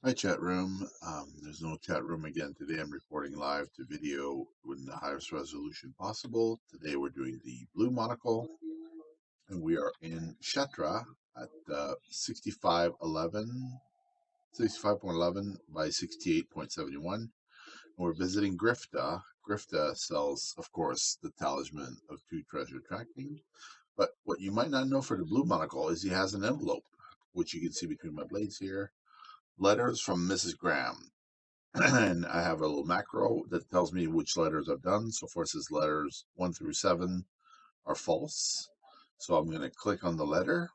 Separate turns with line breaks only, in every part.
Hi, chat room. There's no chat room again today. I'm recording live to video in the highest resolution possible. Today we're doing the blue monocle, and we are in Shetra at 65.11 by 68.71. And we're visiting Grifta. Grifta sells, of course, the talisman of two treasure tracking. But what you might not know for the blue monocle is he has an envelope, which you can see between my blades here. Letters from Mrs. Graham. And I have a little macro that tells me which letters I've done. So far, it says letters 1 through 7 are false. So I'm going to click on the letter.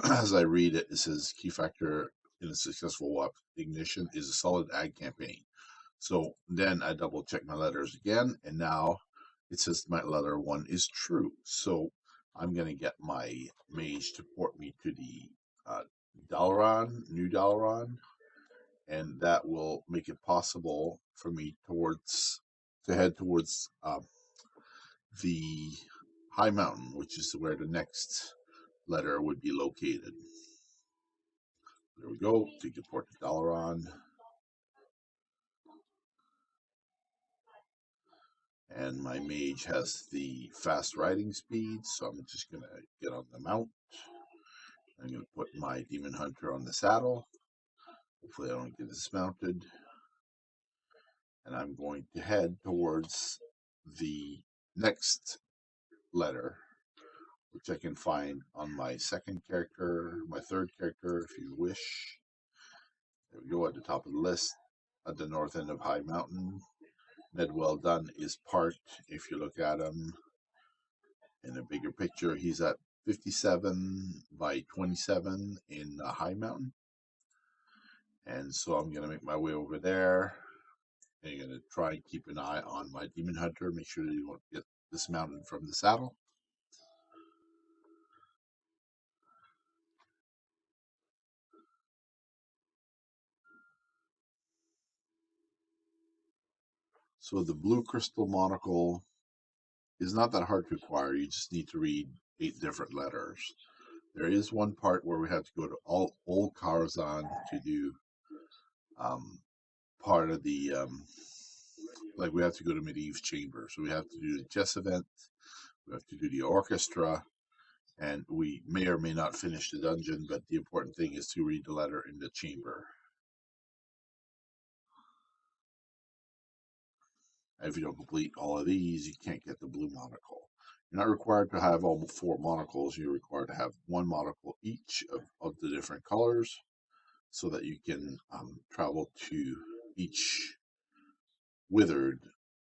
As I read it, it says key factor in a successful WAP ignition is a solid ag campaign. So then I double check my letters again, and now it says my letter 1 is true. So I'm going to get my mage to port me to the Dalaran, New Dalaran, and that will make it possible for me to head towards the high mountain, which is where the next letter would be located. There we go. Take the port to Dalaran. And my mage has the fast riding speed, so I'm just going to get on the mount. I'm going to put my demon hunter on the saddle. Hopefully I don't get dismounted. And I'm going to head towards the next letter, which I can find on my second character, my third character, if you wish. There we go, at the top of the list, at the north end of High Mountain. Ned Well Done is parked. If you look at him in a bigger picture, he's at 57 by 27 in High Mountain. And so I'm going to make my way over there. And I'm going to try and keep an eye on my Demon Hunter, make sure that he won't get dismounted from the saddle. So the blue crystal monocle is not that hard to acquire. You just need to read 8 different letters. There is one part where we have to go to Old Karazhan to do part of the, like we have to go to Medivh's chamber. So we have to do the chess event, we have to do the orchestra, and we may or may not finish the dungeon, but the important thing is to read the letter in the chamber. If you don't complete all of these, you can't get the blue monocle. You're not required to have all 4 monocles. You're required to have 1 monocle each of the different colors so that you can travel to each withered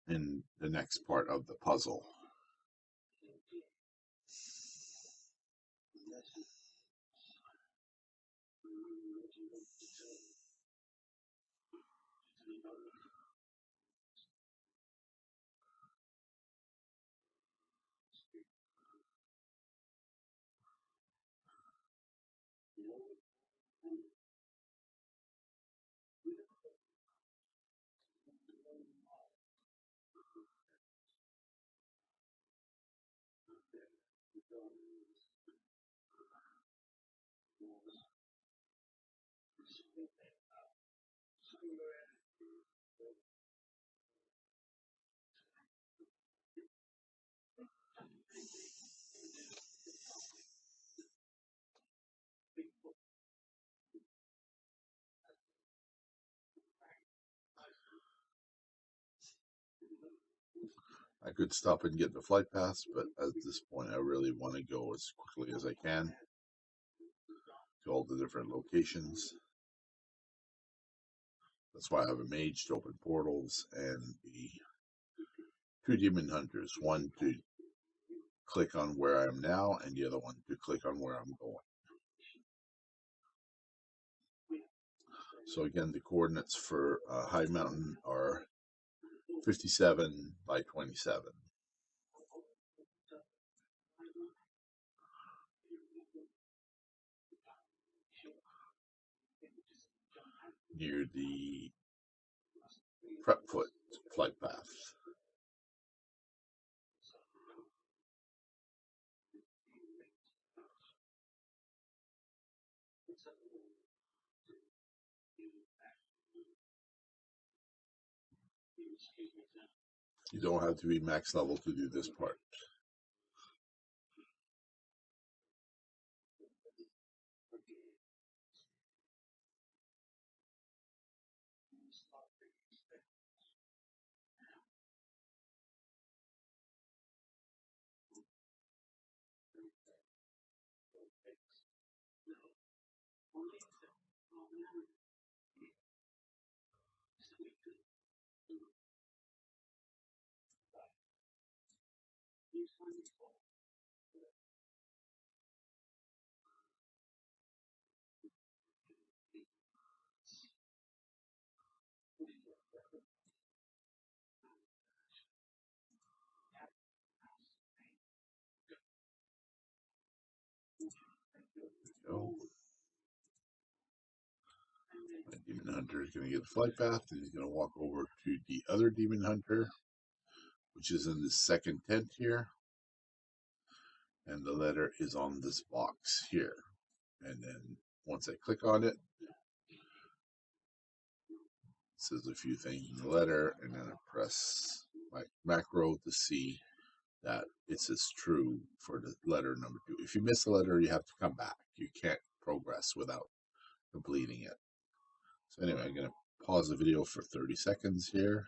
in the next part of the puzzle. I could stop and get the flight pass, but at this point I really want to go as quickly as I can to all the different locations. That's why I have a mage to open portals and the 2 demon hunters, one to click on where I am now and the other one to click on where I'm going. So again, the coordinates for High Mountain are 57 by 27. Near the prep foot flight path. You don't have to be max level to do this part. So my demon hunter is going to get the flight path, and he's going to walk over to the other demon hunter, which is in the second tent here. And the letter is on this box here. And then once I click on it, it says a few things in the letter, and then I press my macro to see that it says true for the letter number 2. If you miss a letter, you have to come back. You can't progress without completing it. So anyway, I'm going to pause the video for 30 seconds here.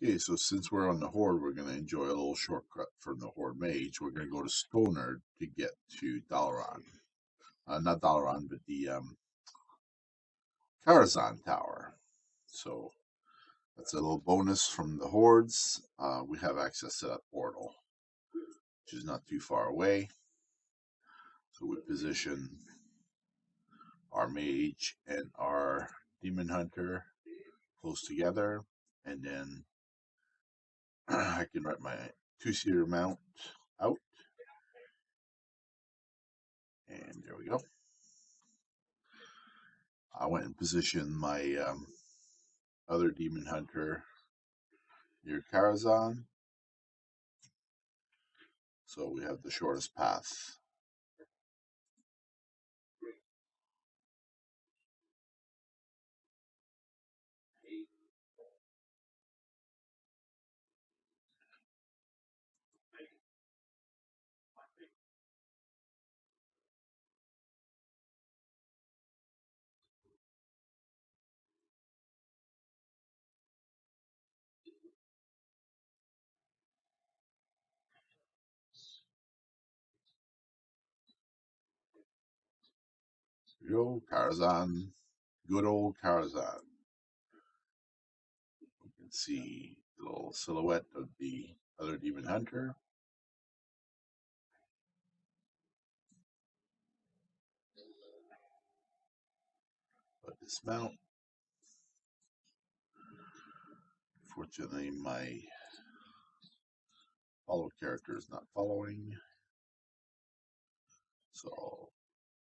Okay, so since we're on the Horde, we're going to enjoy a little shortcut from the Horde Mage. We're going to go to Stoner to get to Dalaran. Not Dalaran, but the Karazhan Tower. So that's a little bonus from the Hordes. We have access to that portal, which is not too far away. So we position our Mage and our Demon Hunter close together, and then I can write my 2-seater mount out, and there we go. I went and positioned my other Demon Hunter near Karazhan, so we have the shortest path. Yo, Karazhan, good old Karazhan. You can see the little silhouette of the other Demon Hunter. But dismount. Fortunately, my follow character is not following, so I'll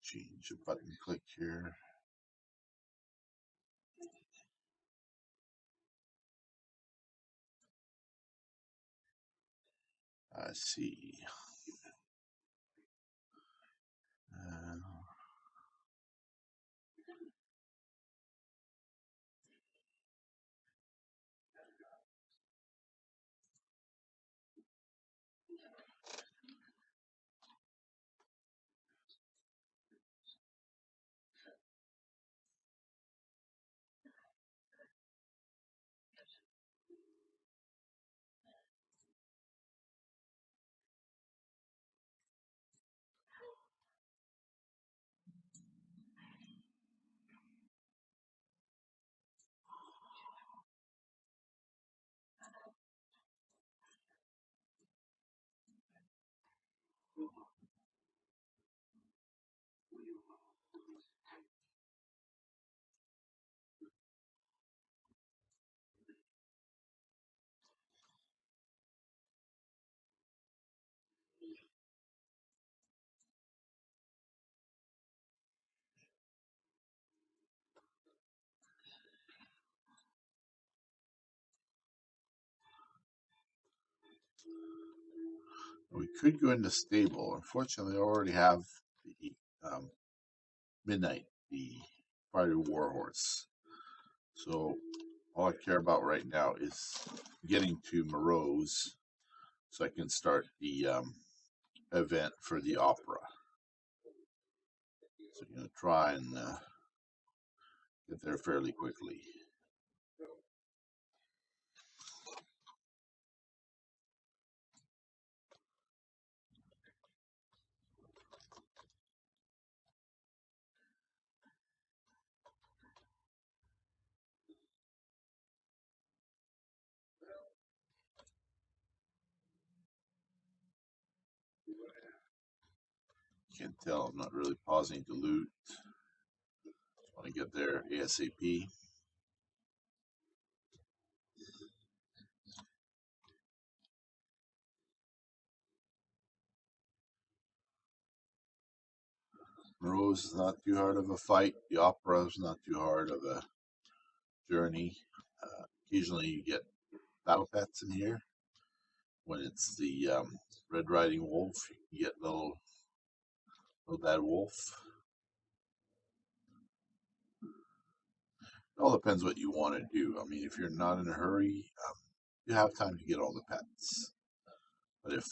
change the button click here. I see. We could go into stable. Unfortunately, I already have the midnight, the fiery warhorse. So all I care about right now is getting to Morose so I can start the event for the opera. So I'm going to try and get there fairly quickly. You can tell I'm not really pausing to loot. Just want to get there ASAP. Morose is not too hard of a fight. The opera is not too hard of a journey. Occasionally you get battle pets in here. When it's the Red Riding Wolf, you get little bad wolf. It all depends what you want to do. I mean, if you're not in a hurry, you have time to get all the pets. But if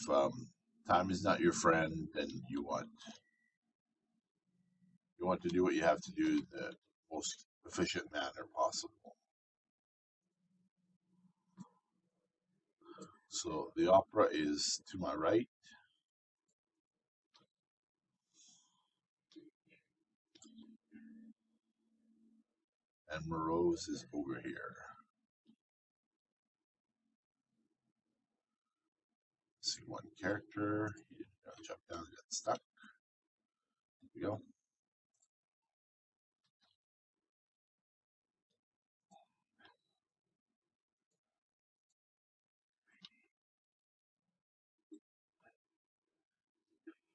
time is not your friend, then you want to do what you have to do the most efficient manner possible. So the opera is to my right. And Morose is over here. See one character. He didn't jump down, got stuck. Here we go.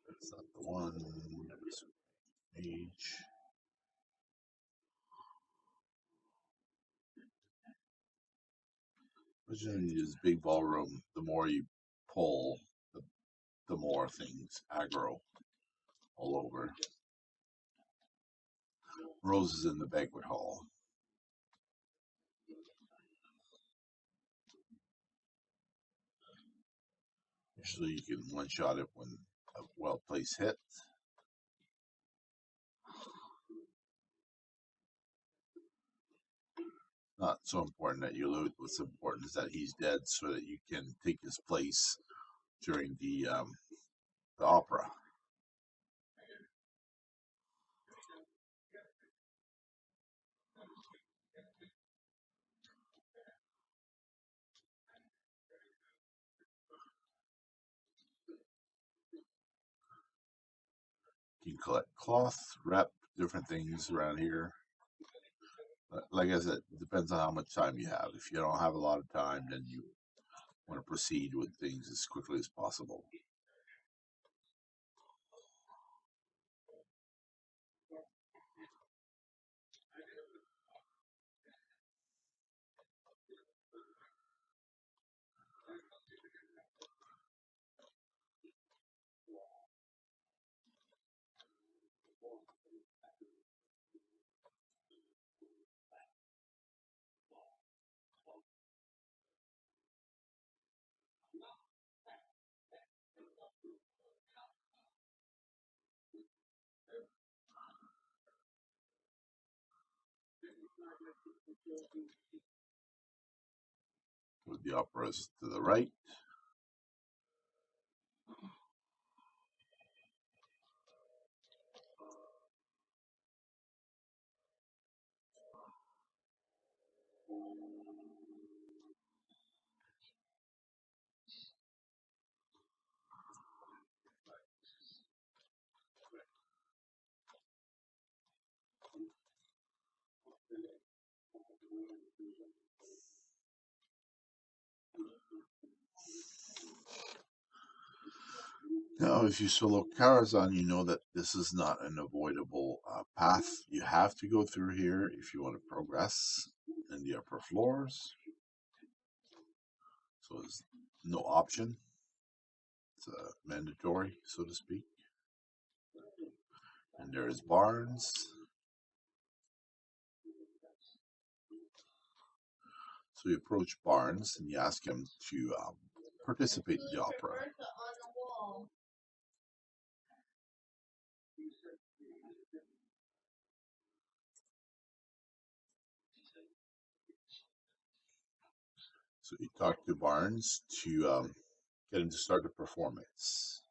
That's not the one. There's a mage. Originally, this big ballroom, the more you pull, the more things aggro all over. Rose is in the banquet hall. Usually you can one-shot it when a well-placed hit. Not so important that you loot. What's important is that he's dead so that you can take his place during the opera. You can collect cloth, rep, different things around here. Like I said, it depends on how much time you have. If you don't have a lot of time, then you want to proceed with things as quickly as possible. With the operas to the right. Now, if you solo Karazhan, you know that this is not an avoidable path. You have to go through here if you want to progress in the upper floors. So there's no option. It's mandatory, so to speak. And there's Barnes. So you approach Barnes and you ask him to participate in the opera. So you talk to Barnes to get him to start the performance.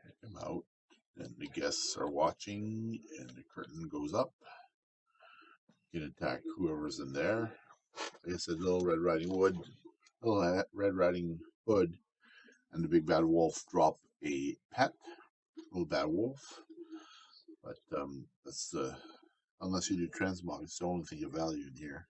Take him out, and the guests are watching, and the curtain goes up. You can attack whoever's in there. Like I said, Little Red Riding Hood, and the Big Bad Wolf drop a pet, Little Bad Wolf. But that's the unless you do transmog, it's the only thing of value in here.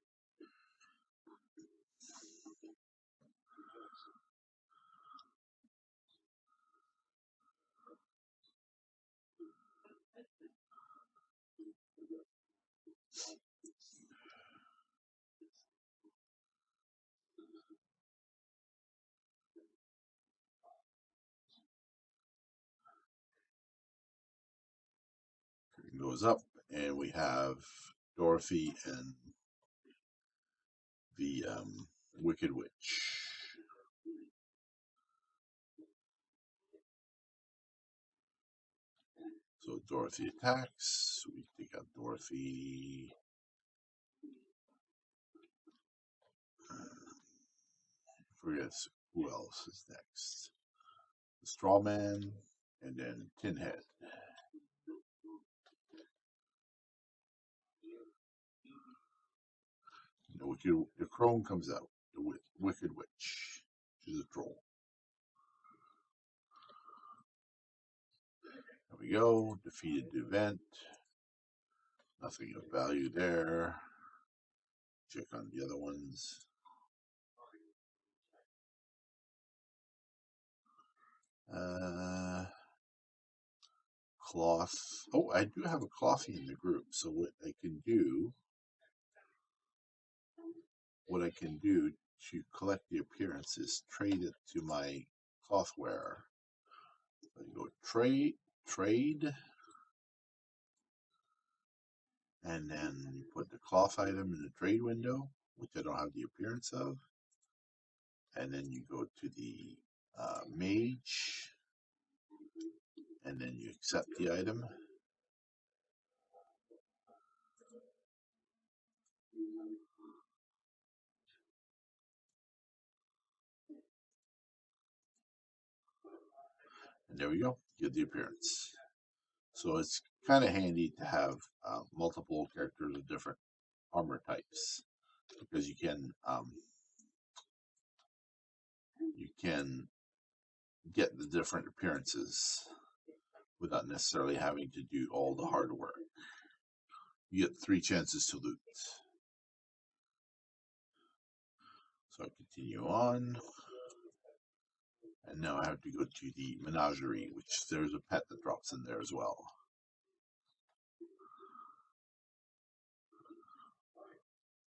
Curtain goes up, and we have Dorothy and the Wicked Witch. So Dorothy attacks. We take out Dorothy. Forget who else is next. The Straw Man, and then Tinhead. The crone comes out. The Wicked Witch. She's a troll. There we go. Defeated the event. Nothing of value there. Check on the other ones. Cloth. Oh, I do have a clothy in the group. So what I can do to collect the appearances, trade it to my cloth wearer. So you go trade, and then you put the cloth item in the trade window, which I don't have the appearance of, and then you go to the mage, and then you accept the item. And there we go, get the appearance. So it's kind of handy to have multiple characters with different armor types, because you can get the different appearances without necessarily having to do all the hard work. You get 3 chances to loot. So I continue on. And now I have to go to the menagerie, which there's a pet that drops in there as well.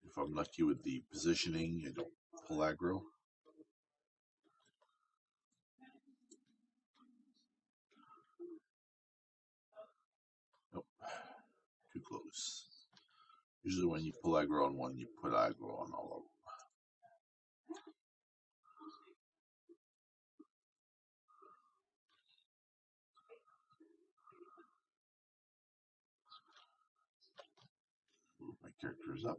If I'm lucky with the positioning, I don't pull aggro. Nope, too close. Usually when you pull aggro on one, you put aggro on all of them. Move my characters up.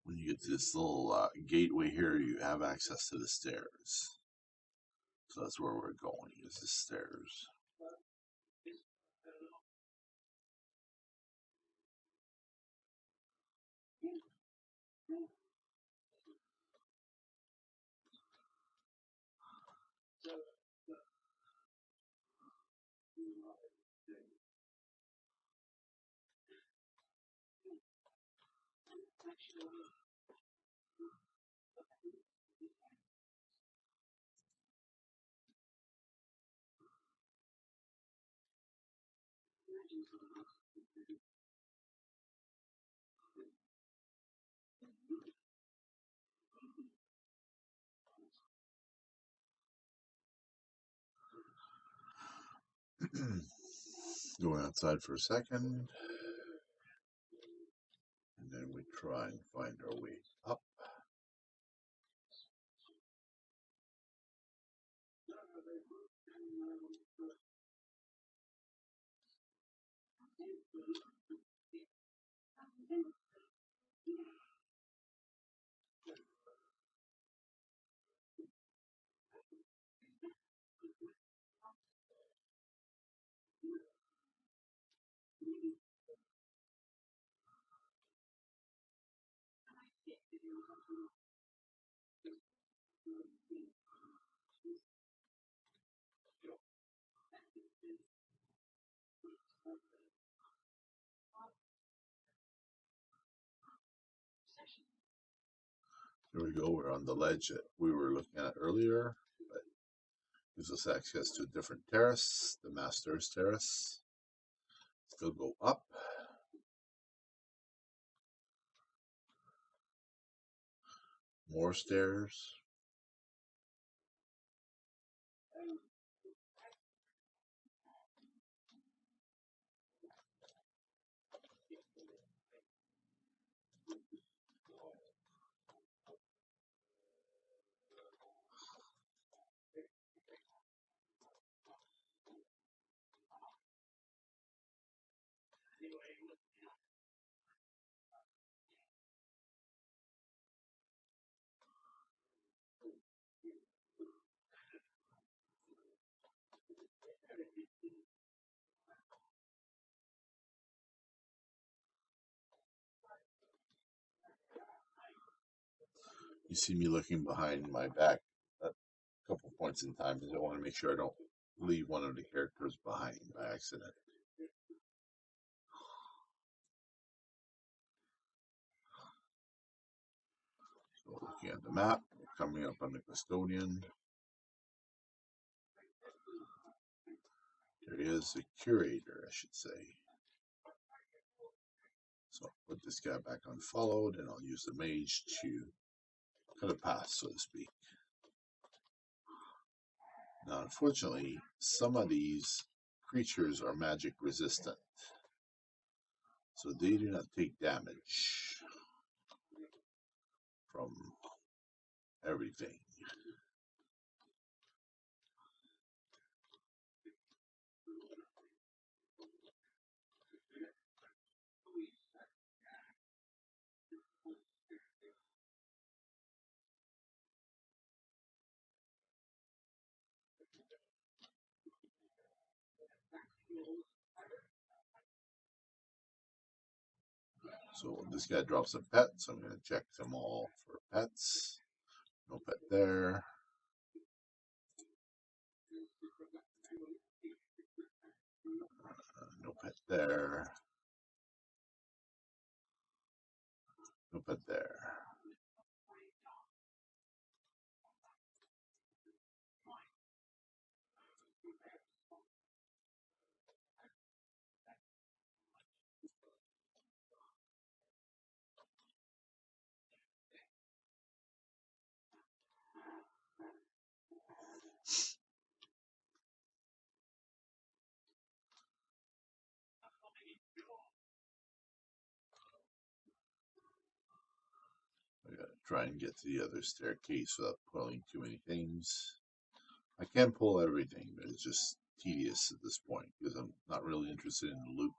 When you get to this little gateway here, you have access to the stairs. So that's where we're going, is the stairs. Going outside for a second, and then we try and find our way up. Here we go. We're on the ledge that we were looking at earlier. But gives us access to a different terrace, the Master's Terrace. Still go up. More stairs. You see me looking behind my back at a couple points in time because I want to make sure I don't leave one of the characters behind by accident. So looking at the map, we're coming up on the Custodian. There is a Curator, I should say. So I'll put this guy back unfollowed, and I'll use the Mage to cut a path, so to speak. Now, unfortunately, some of these creatures are magic resistant, so they do not take damage from everything. So this guy drops a pet, so I'm going to check them all for pets. No pet there. No pet there. No pet there. I gotta try and get to the other staircase without pulling too many things. I can pull everything, but it's just tedious at this point because I'm not really interested in the loot.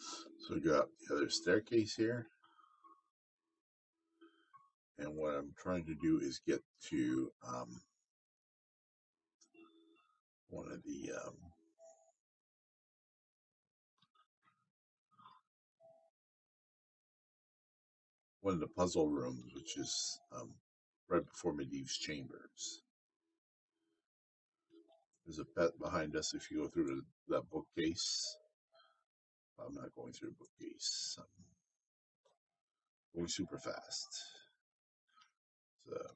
So we got the other staircase here. And what I'm trying to do is get to one of the puzzle rooms, which is right before Medivh's chambers. There's a pet behind us if you go through that bookcase. I'm not going through the bookcase. I'm going super fast. There's a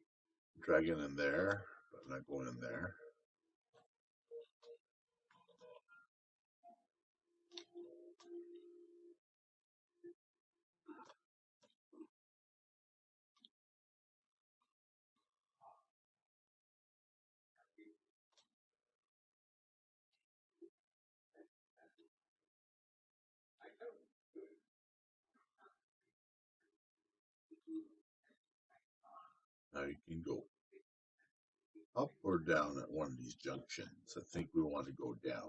dragon in there, but I'm not going in there. Now you can go up or down at one of these junctions. I think we want to go down.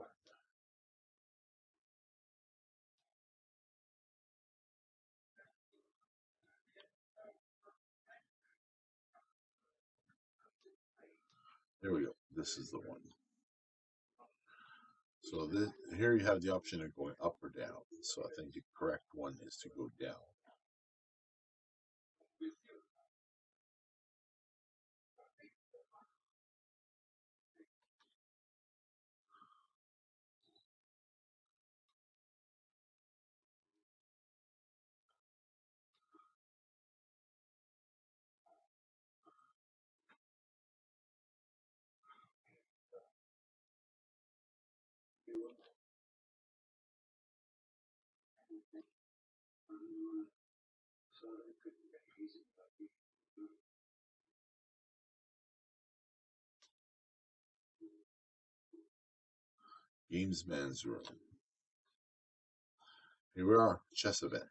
There we go. This is the one. So here you have the option of going up or down. So I think the correct one is to go down. Gamesman's room. Here we are, chess event.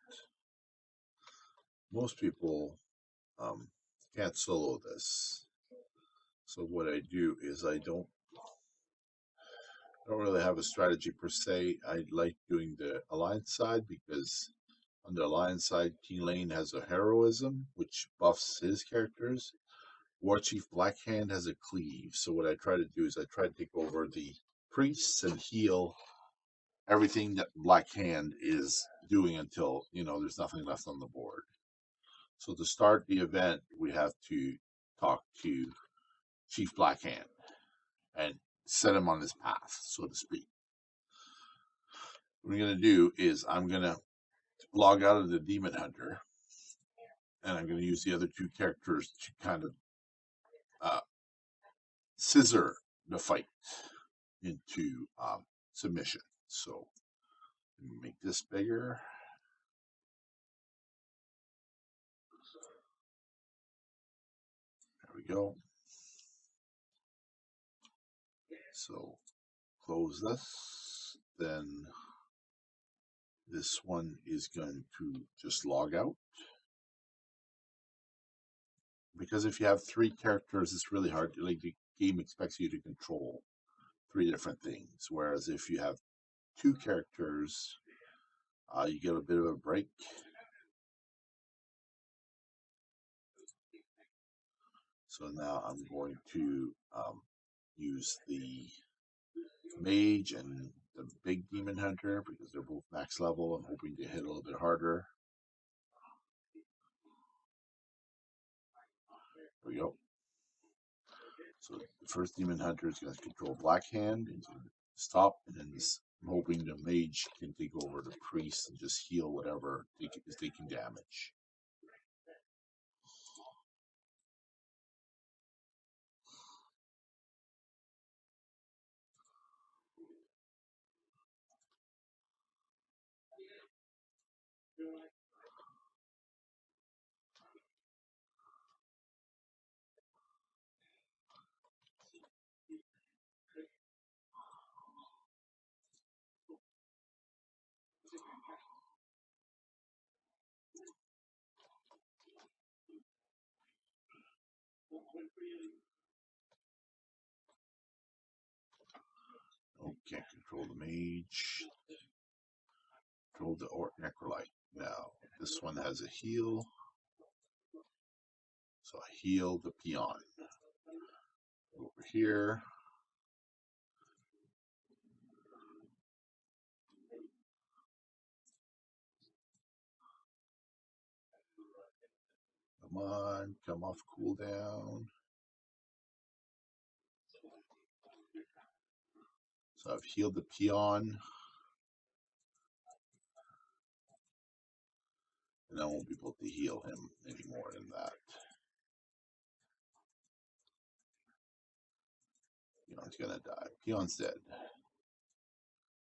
Most people can't solo this. So what I do is I don't really have a strategy per se. I like doing the alliance side because on the alliance side, King Lane has a heroism, which buffs his characters. War Chief Blackhand has a cleave. So what I try to do is I try to take over the priests and heal everything that Blackhand is doing until, there's nothing left on the board. So to start the event, we have to talk to Chief Blackhand and set him on his path, so to speak. What I'm going to do is I'm going to log out of the Demon Hunter, and I'm going to use the other two characters to kind of scissor the fight into submission. So make this bigger. There we go. So close this. Then this one is going to just log out. Because if you have three characters, it's really hard. Like the game expects you to control three different things. Whereas if you have two characters, you get a bit of a break. So now I'm going to use the mage and the big demon hunter because they're both max level. I'm hoping to hit a little bit harder. There we go. So the first demon hunter is going to control Blackhand and stop, and then I'm hoping the mage can take over the priest and just heal whatever is taking damage. Oh, can't control the mage. Gold or Necrolite. Now, this one has a heal. So I heal the peon. Over here. Come on, come off cooldown. So I've healed the peon. And I won't be able to heal him any more than that. Peon's gonna die. Peon's dead.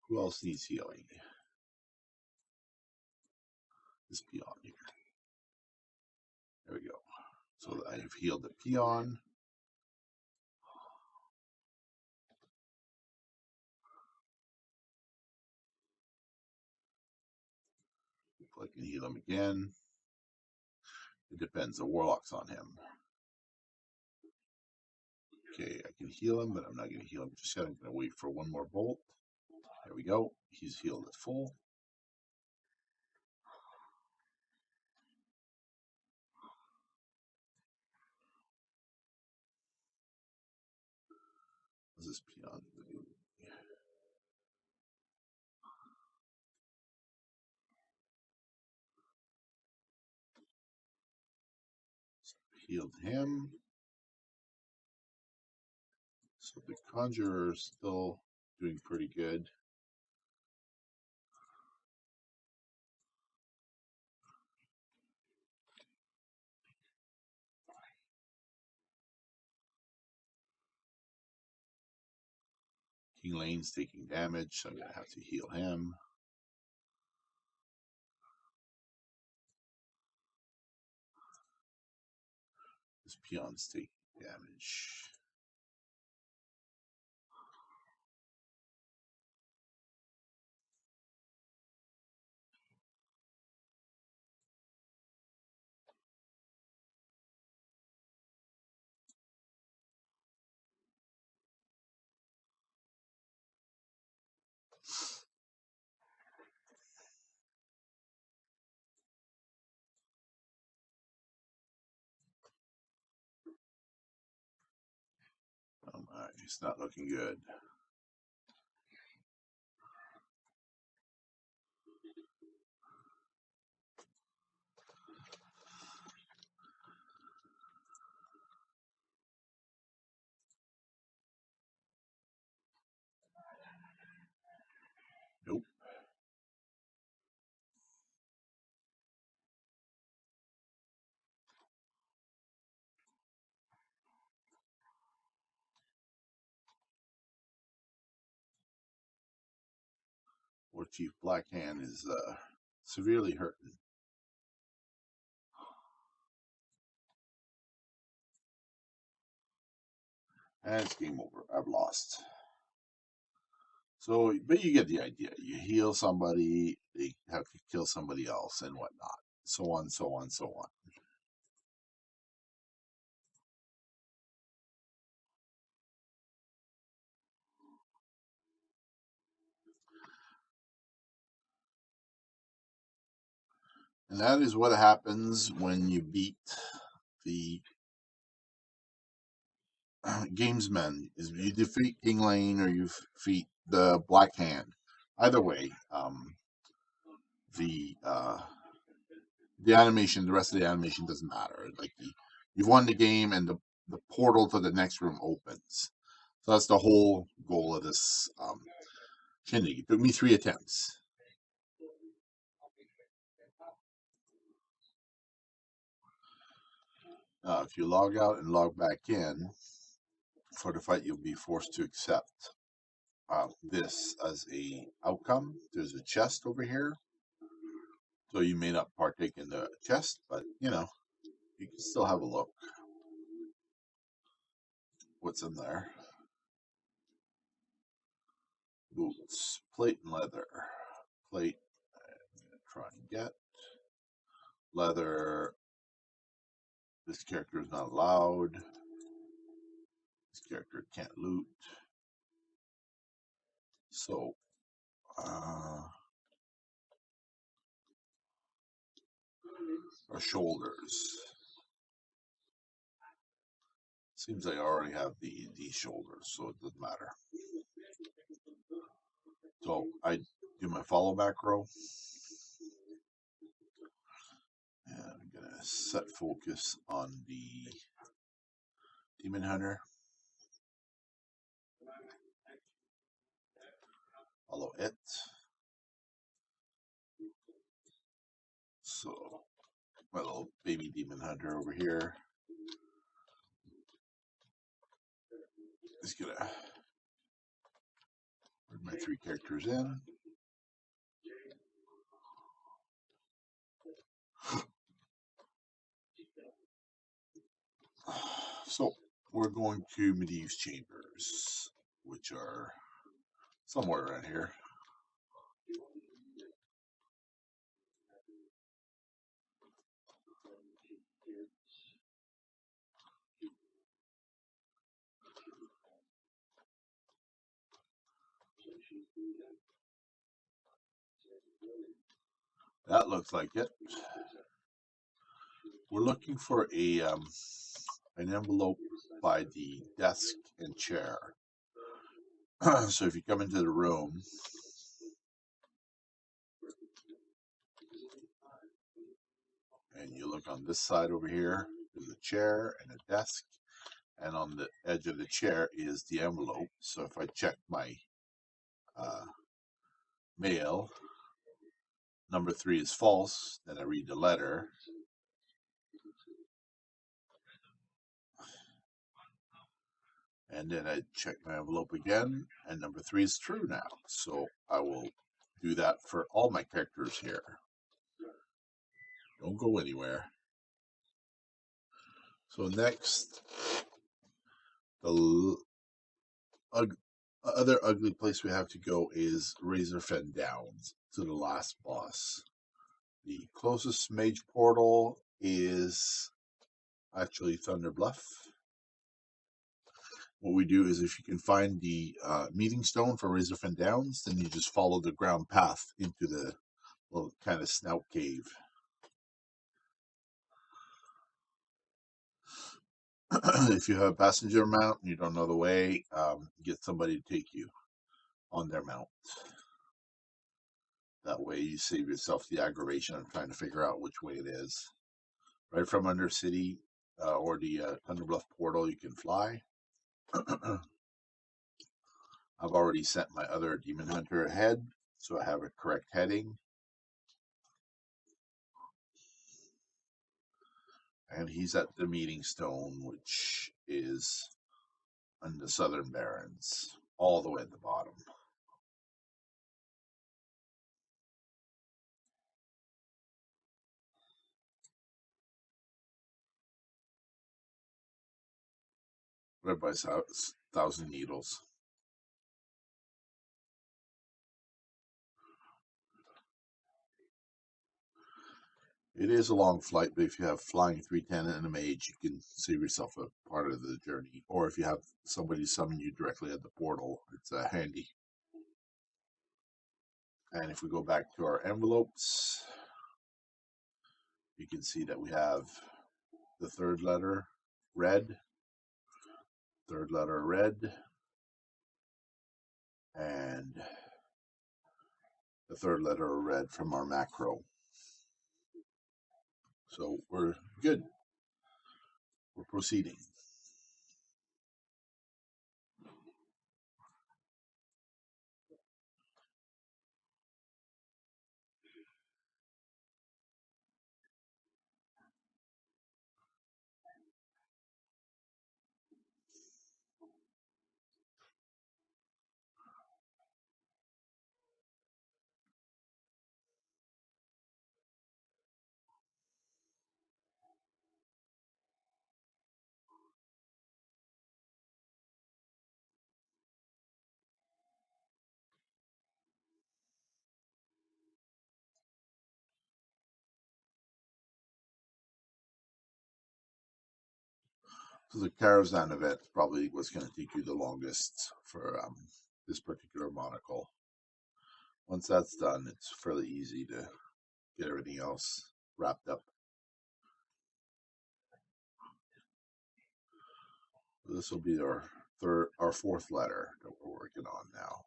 Who else needs healing? This peon here. There we go. So I've healed the peon. If I can heal him again. It depends. The warlock's on him. Okay, I can heal him, but I'm not going to heal him just yet. I'm going to wait for one more bolt. There we go. He's healed at full. What's this peon doing? So healed him. So the conjurer is still doing pretty good. King Lane's taking damage, so I'm going to have to heal him. This peon's taking damage. Oh my, it's not looking good. Nope. War Chief Blackhand is severely hurting. And it's game over. I've lost. So, but you get the idea. You heal somebody, they have to kill somebody else, and whatnot. So on, so on, so on. And that is what happens when you beat the gamesmen. Is you defeat King Lane or you defeat the Black Hand. Either way, the animation, the rest of the animation doesn't matter. Like you've won the game, and the portal to the next room opens. So that's the whole goal of this shindig. It took me 3 attempts. If you log out and log back in for the fight, you'll be forced to accept this as a outcome. There's a chest over here, so you may not partake in the chest, but you can still have a look. What's in there? Boots, plate and leather. Plate, I'm gonna try and get leather. This character is not allowed. This character can't loot. So, or shoulders. Seems like I already have these shoulders, so it doesn't matter. So I do my follow back row. And I'm going to set focus on the Demon Hunter. Follow it. So my little baby Demon Hunter over here is going to bring my 3 characters in. So we're going to Medivh's Chambers, which are somewhere around here. That looks like it. We're looking for an envelope by the desk and chair. So if you come into the room, and you look on this side over here, there's a chair and a desk, and on the edge of the chair is the envelope. So if I check my mail, number 3 is false, then I read the letter. And then I check my envelope again, and number 3 is true now. So I will do that for all my characters here. Don't go anywhere. So next, the other ugly place we have to go is Razorfen Downs, to the last boss. The closest mage portal is actually Thunder Bluff. What we do is, if you can find the meeting stone for Razorfen Downs, then you just follow the ground path into the little kind of snout cave. If you have a passenger mount and you don't know the way, get somebody to take you on their mount. That way you save yourself the aggravation of trying to figure out which way it is. Right from Undercity or the Thunder Bluff portal, you can fly. I've already sent my other Demon Hunter ahead, so I have a correct heading. And he's at the meeting stone, which is on the Southern Barrens, all the way at the bottom. Right by Thousand Needles. It is a long flight, but if you have flying 310 and a mage, you can save yourself a part of the journey. Or if you have somebody summon you directly at the portal, it's handy. And if we go back to our envelopes, you can see that we have the 3rd letter red, 3rd letter red, and the 3rd letter red from our macro. So we're good. We're proceeding. So the Karazhan event probably was going to take you the longest for this particular monocle. Once that's done, it's fairly easy to get everything else wrapped up. This will be our fourth letter that we're working on now.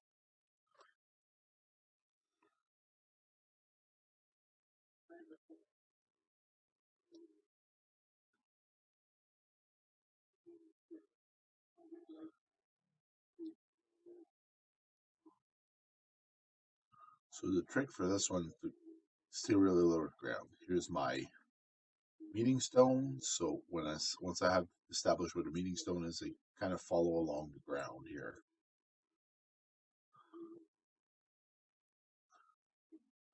So the trick for this one to stay really low to the ground. Here's my meeting stone. So once I have established what a meeting stone is, they kind of follow along the ground here.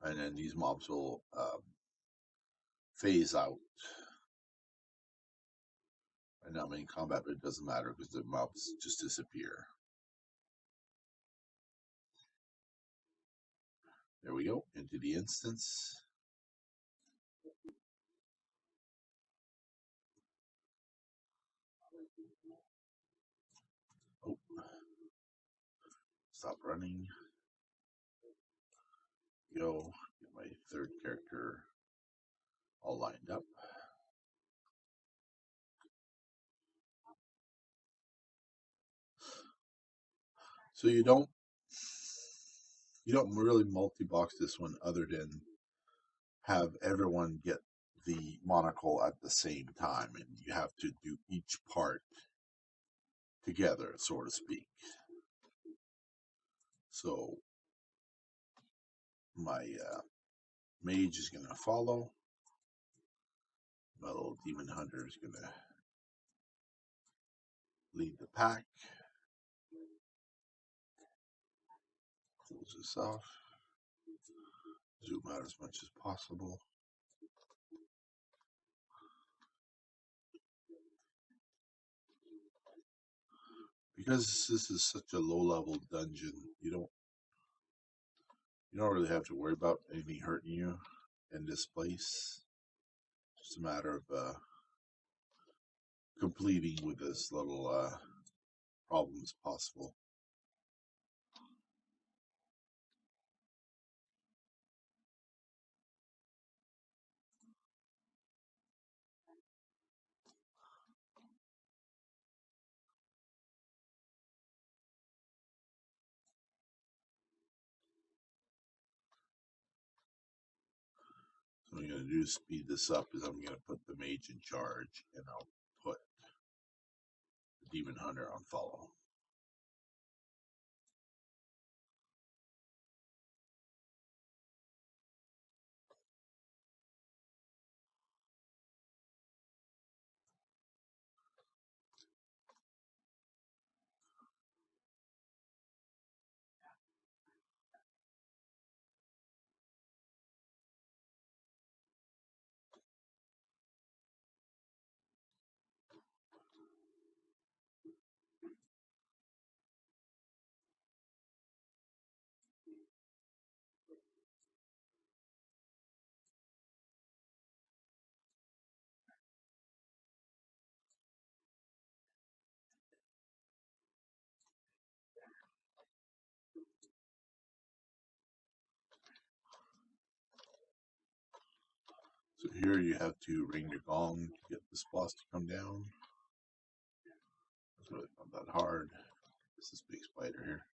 And then these mobs will phase out. And now I'm in combat, but it doesn't matter because the mobs just disappear. There we go, into the instance. Oh, stop running. Go, get my third character all lined up. So you don't really multi-box this one other than have everyone get the monocle at the same time, and you have to do each part together, so to speak. So my mage is going to follow. My little demon hunter is going to lead the pack. Close this off. Zoom out as much as possible. Because this is such a low-level dungeon, you don't really have to worry about anything hurting you in this place. It's just a matter of completing with as little problem as possible. So what I'm going to do to speed this up is I'm going to put the mage in charge, and I'll put the demon hunter on follow. So here you have to ring your gong to get this boss to come down. It's really not that hard. This is big spider here.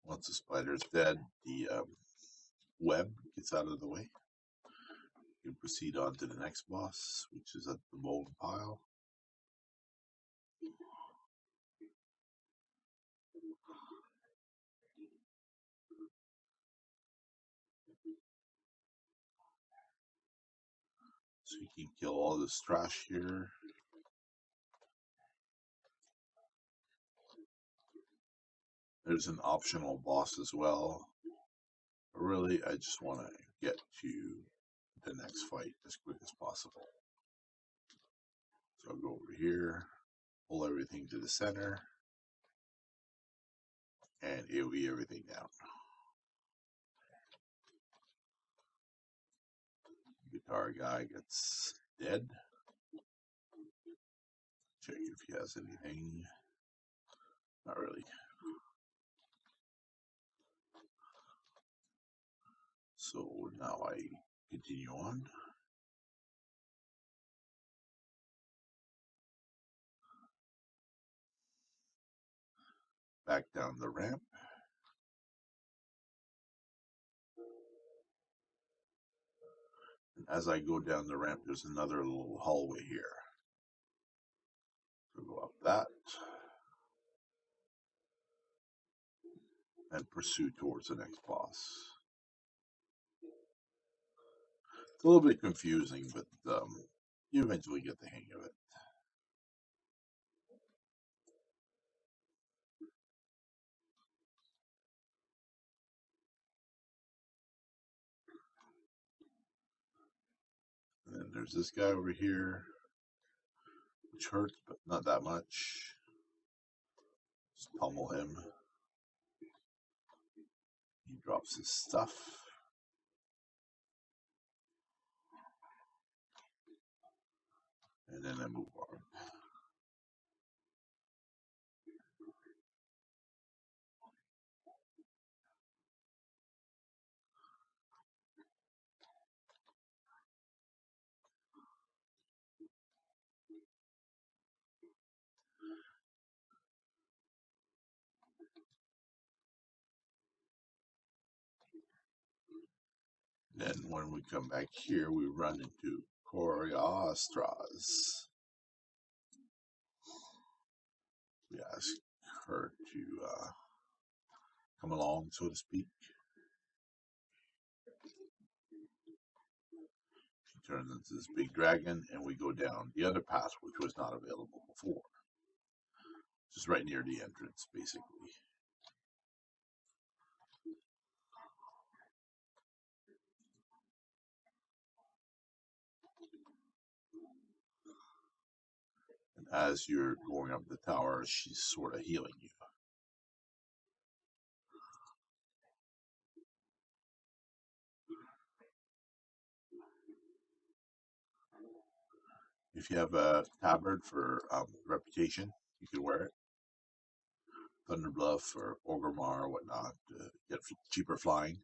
Once the spider is dead, the web gets out of the way. You can proceed on to the next boss, which is at the molten pile. So you can kill all this trash here. There's an optional boss as well. But really, I just want to get to the next fight as quick as possible. So I'll go over here, pull everything to the center, and AoE everything down. Guitar guy gets dead. Check if he has anything. Not really. So now I continue on. Back down the ramp. And as I go down the ramp, there's another little hallway here. So go up that and pursue towards the next boss. It's a little bit confusing, but you eventually get the hang of it. And then there's this guy over here, which hurts, but not that much. Just pummel him. He drops his stuff. And then I move on. Then when we come back here, we run into Coriastras. We ask her to come along, so to speak. She turns into this big dragon, and we go down the other path, which was not available before. Just right near the entrance, basically. And as you're going up the tower, she's sort of healing you. If you have a tabard for reputation, you can wear it. Thunder Bluff or Orgrimmar or whatnot to get cheaper flying.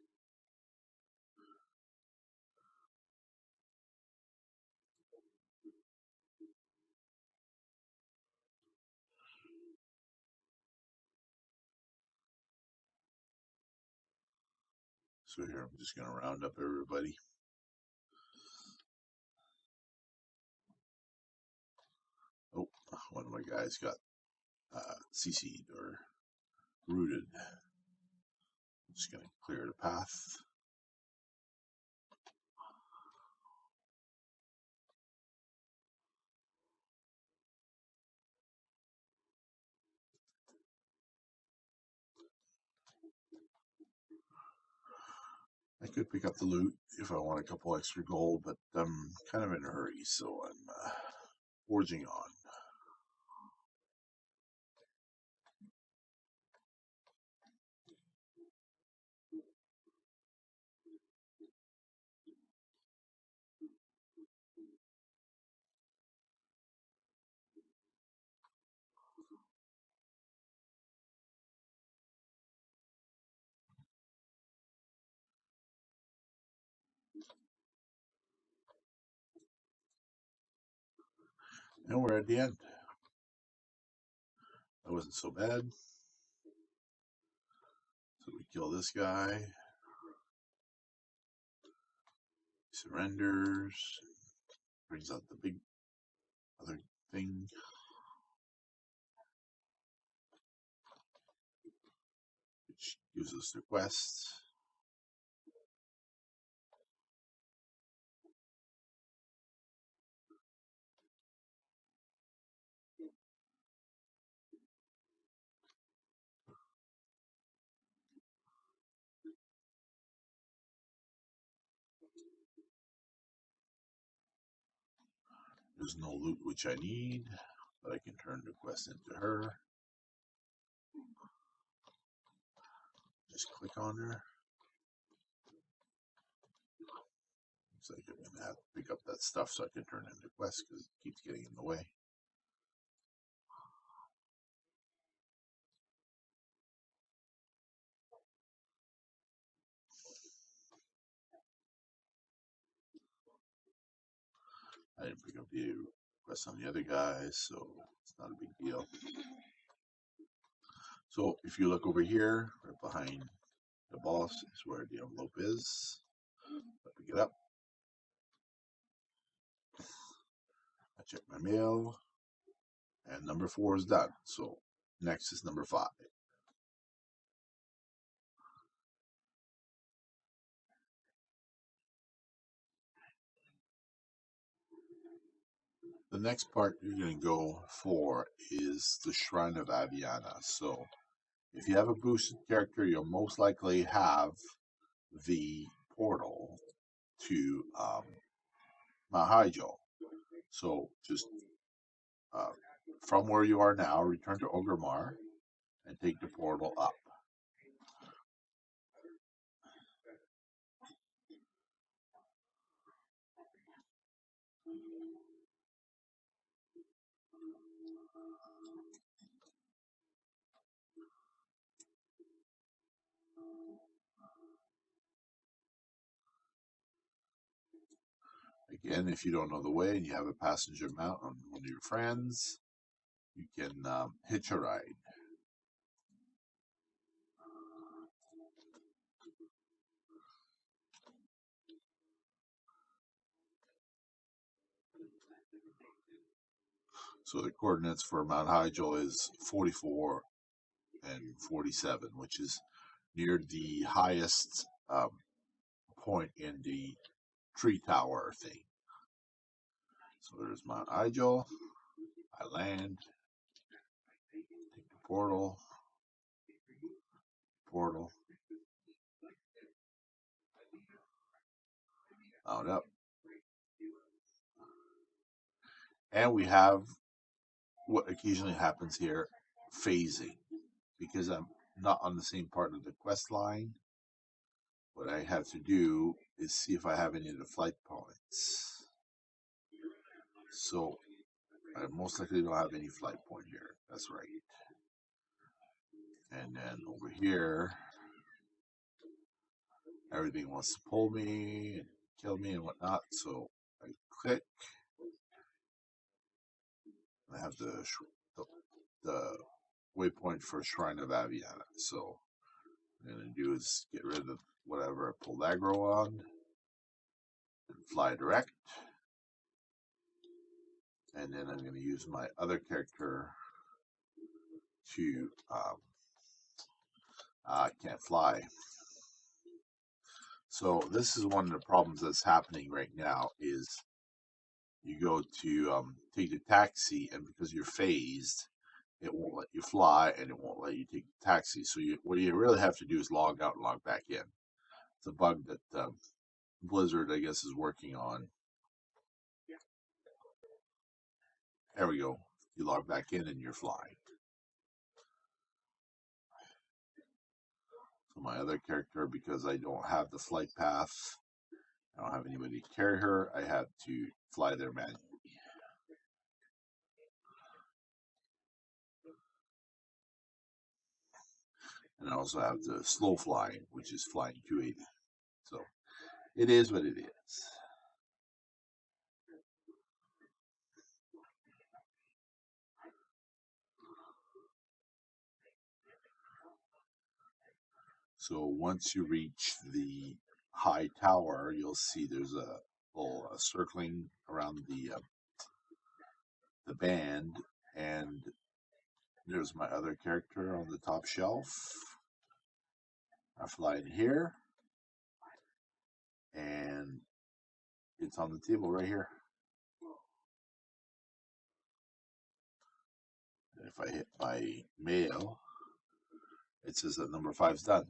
So here I'm just going to round up everybody. Oh, one of my guys got CC'd or rooted. I'm just going to clear the path. I could pick up the loot if I want a couple extra gold, but I'm kind of in a hurry, so I'm forging on. And we're at the end. That wasn't so bad. So we kill this guy. He surrenders. Brings out the big other thing. Which gives us the quest. There's no loot which I need, but I can turn the quest into her. Just click on her. Looks like I'm going to have to pick up that stuff so I can turn it into quest because it keeps getting in the way. I didn't pick up the quest on the other guys, so it's not a big deal. So if you look over here, right behind the boss is where the envelope is. I pick it up. I check my mail, and number 4 is done. So next is number 5. The next part you're going to go for is the Shrine of Aviana. So if you have a boosted character, you'll most likely have the portal to Mount Hyjal. So just uh, from where you are now, return to Orgrimmar and take the portal up. Again, if you don't know the way and you have a passenger mount on one of your friends, you can hitch a ride. So the coordinates for Mount Hyjal is 44 and 47, which is near the highest point in the tree tower thing. So there's Mount Hyjal. I land, take the portal, mount up. And we have what occasionally happens here, phasing. Because I'm not on the same part of the quest line, what I have to do is see if I have any of the flight points. So I most likely don't have any flight point here. That's right. And then over here, everything wants to pull me and kill me and whatnot. So I click. I have the waypoint for Shrine of Aviana. So what I'm going to do is get rid of whatever I pulled aggro on and fly direct. And then I'm going to use my other character to I can't fly. So this is one of the problems that's happening right now is you go to take the taxi, and because you're phased, it won't let you fly and it won't let you take the taxi. So what you really have to do is log out and log back in. It's a bug that Blizzard, I guess, is working on. There we go. You log back in and you're flying. So my other character, because I don't have the flight path, I don't have anybody to carry her, I had to fly there manually. And I also have the slow flying, which is flying 280. So it is what it is. So once you reach the high tower, you'll see there's a little circling around the band, and there's my other character on the top shelf. I fly in here, and it's on the table right here. And if I hit my mail, it says that number 5's done.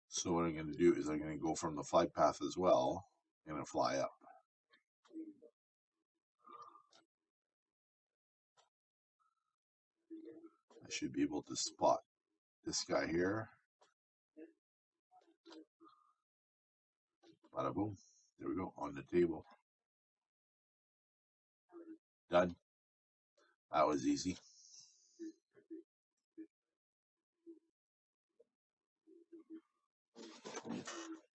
So what I'm going to do is I'm going to go from the flight path as well. I'm going to fly up. I should be able to spot this guy here. Bada boom. There we go, on the table. Done. That was easy.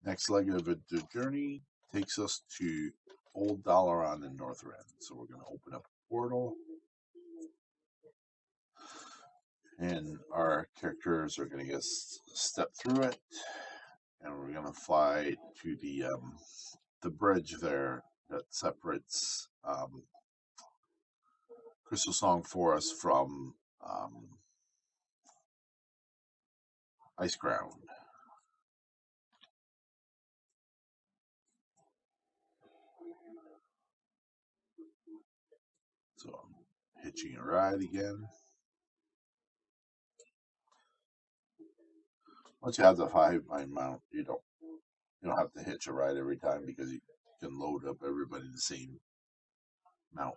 Next leg of the journey takes us to Old Dalaran in Northrend. So we're going to open up a portal. And our characters are going to get step through it. And we're going to fly to the bridge there that separates Crystal Song Forest from Ice Ground. So I'm hitching a ride again. Once you have the 5-line mount, you don't have to hitch a ride every time because you can load up everybody in the same mount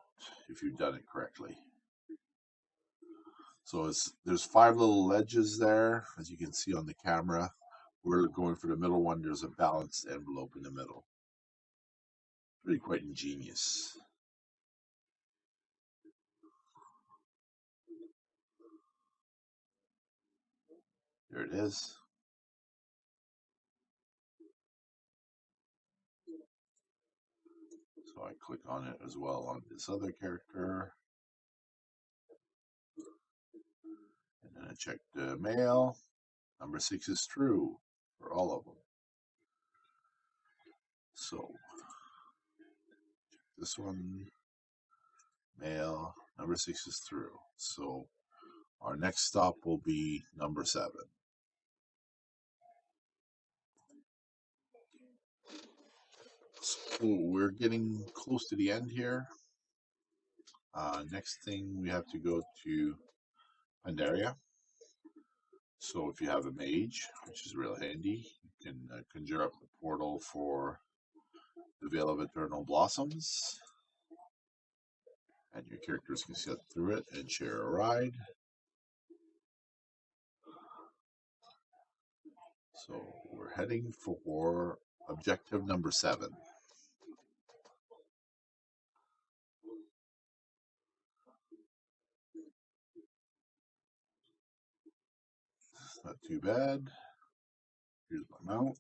if you've done it correctly. So there's 5 little ledges there, as you can see on the camera. We're going for the middle one. There's a balanced envelope in the middle. Really quite ingenious. There it is. So I click on it as well on this other character. And then I check the mail. Number 6 is true for all of them. So this one, mail, number 6 is through. So our next stop will be number 7. So we're getting close to the end here. Next thing we have to go to Pandaria. So if you have a mage, which is real handy, you can conjure up the portal for the Veil of Eternal Blossoms. And your characters can sit through it and share a ride. So we're heading for objective number 7. Not too bad. Here's my mount.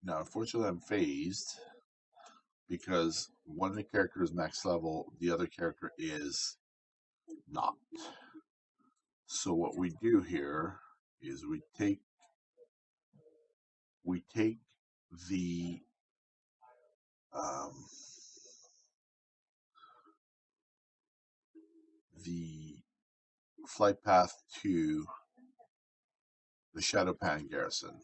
Now, unfortunately, I'm phased because one of the characters is max level, the other character is not. So what we do here is we take the the flight path to the Shadowpan garrison.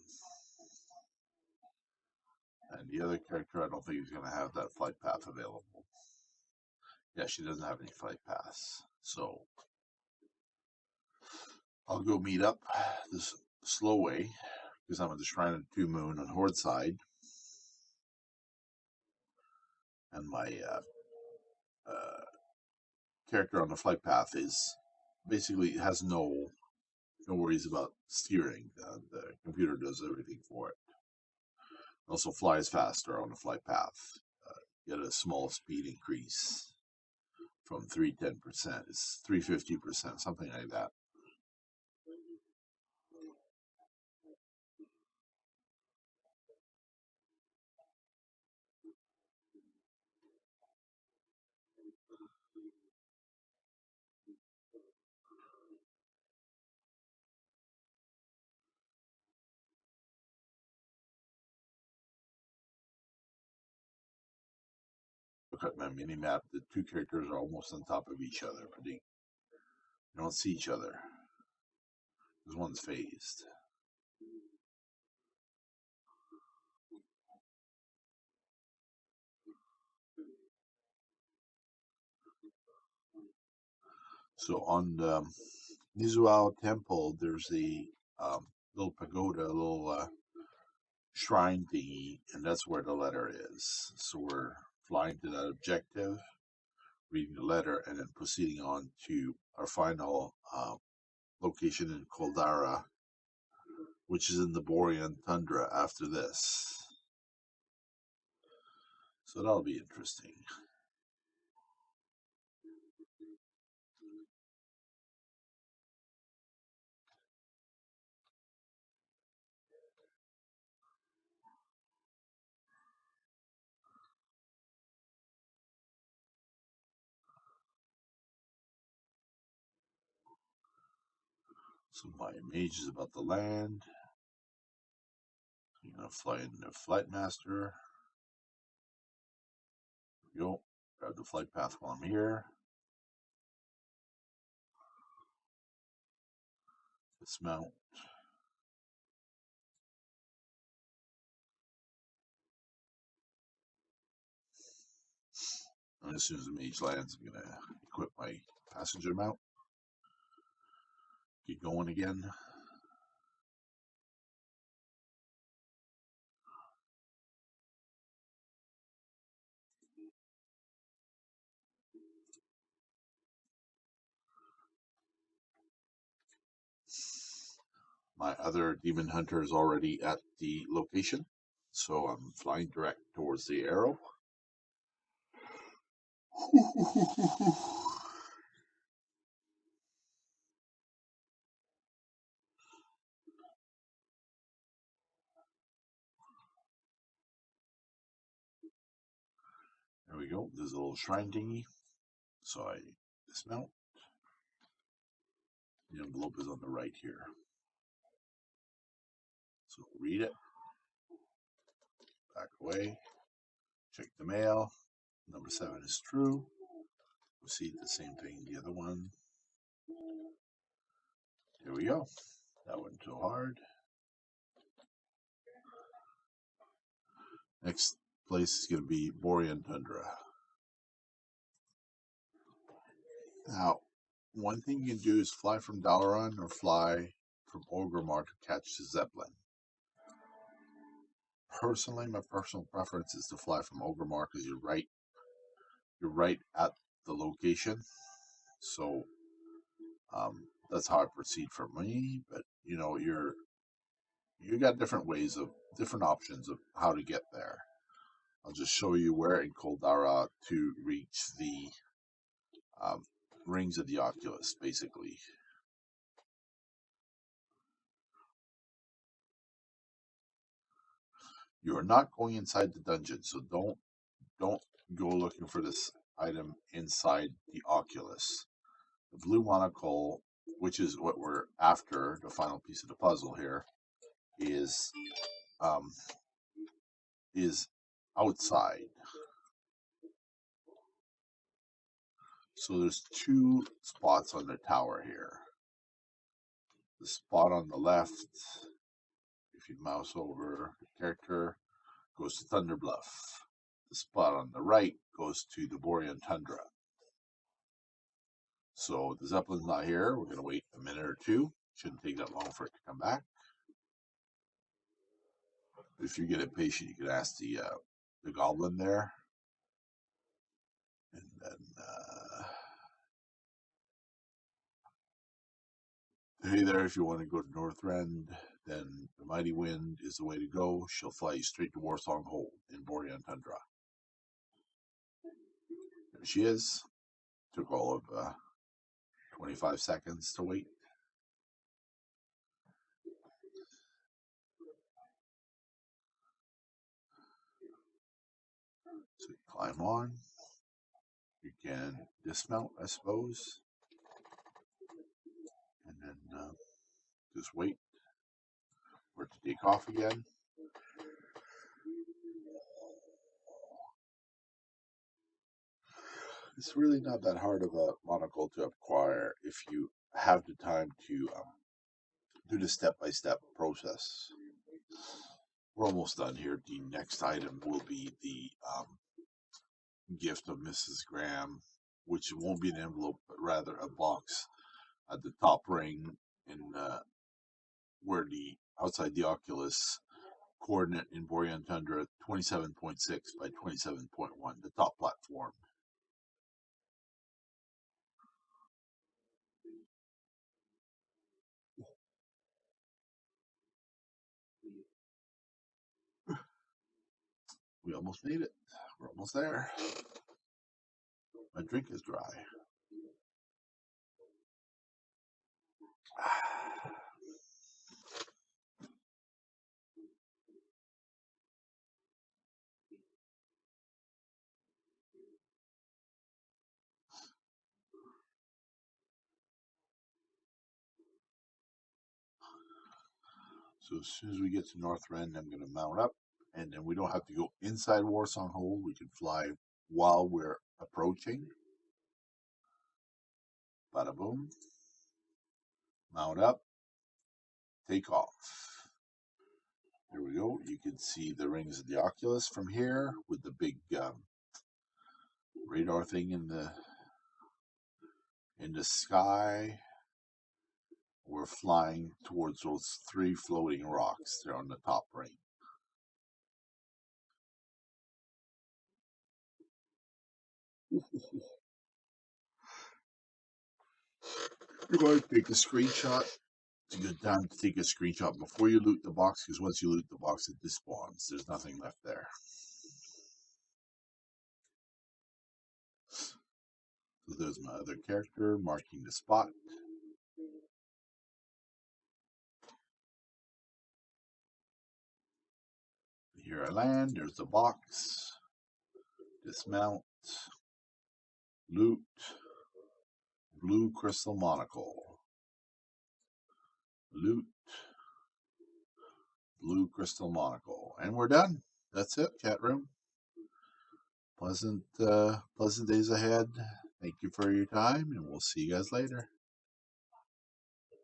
And the other character, I don't think he's going to have that flight path available. Yeah, she doesn't have any flight paths. So I'll go meet up this slow way because I'm at the Shrine of Two Moon on Horde side. And my character on the flight path is basically has no worries about steering. The computer does everything for it. Also flies faster on the flight path. Get a small speed increase from 310%. It's 350%, something like that. Look at my mini map. The two characters are almost on top of each other, but they don't see each other. This one's phased. So on the Nizuao Temple, there's a little pagoda, a little shrine thingy, and that's where the letter is. So we're flying to that objective, reading the letter, and then proceeding on to our final location in Koldara, which is in the Borean Tundra after this. So that'll be interesting. So my mage is about to land. I'm going to fly in the Flight Master. There we go. Grab the flight path while I'm here. Dismount. And as soon as the mage lands, I'm going to equip my passenger mount. Get going again. My other demon hunter is already at the location, so I'm flying direct towards the arrow. There we go. There's a little shrine dingy. So I dismount. The envelope is on the right here. So read it. Back away. Check the mail. Number 7 is true. Proceed the same thing, the other one. Here we go. That wasn't too hard. Next place is going to be Borean Tundra. Now, one thing you can do is fly from Dalaran or fly from Orgrimmar to catch the Zeppelin. Personally, my personal preference is to fly from Orgrimmar because you're right at the location. So that's how I proceed for me. But you know, you got different options of how to get there. I'll just show you where in Koldara to reach the rings of the Oculus, basically. You are not going inside the dungeon, so don't go looking for this item inside the Oculus. The blue monocle, which is what we're after, the final piece of the puzzle here, is outside. So there's 2 spots on the tower here. The spot on the left, if you mouse over the character, goes to Thunder Bluff. The spot on the right goes to the Borean Tundra. So the Zeppelin's not here. We're going to wait a minute or two. Shouldn't take that long for it to come back. If you get impatient, you could ask the goblin there. And then, hey there, if you want to go to Northrend, then the Mighty Wind is the way to go. She'll fly you straight to Warsong Hold in Borean Tundra. There she is. Took all of 25 seconds to wait. So you climb on. You can dismount, I suppose. And then just wait for it to take off again. It's really not that hard of a monocle to acquire if you have the time to do the step-by-step process. We're almost done here. The next item will be the gift of Mrs. Graham, which won't be an envelope, but rather a box at the top ring in where the outside the Oculus coordinate in Borean Tundra 27.6 by 27.1, the top platform. We almost made it. We're almost there. My drink is dry. So as soon as we get to North Rend, I'm going to mount up, and then we don't have to go inside Warsong Hold. We can fly while we're approaching. Bada boom. Mount up. Take off. There we go. You can see the rings of the Oculus from here with the big radar thing in the sky. We're flying towards those 3 floating rocks. They're on the top ring. You're going to take a screenshot. It's a good time to take a screenshot before you loot the box, because once you loot the box, it despawns. There's nothing left there. So there's my other character marking the spot. Here I land. There's the box. Dismount. Loot. Blue crystal monocle. Loot. Blue crystal monocle. And we're done. That's it, chat room. Pleasant days ahead. Thank you for your time, and we'll see you guys later.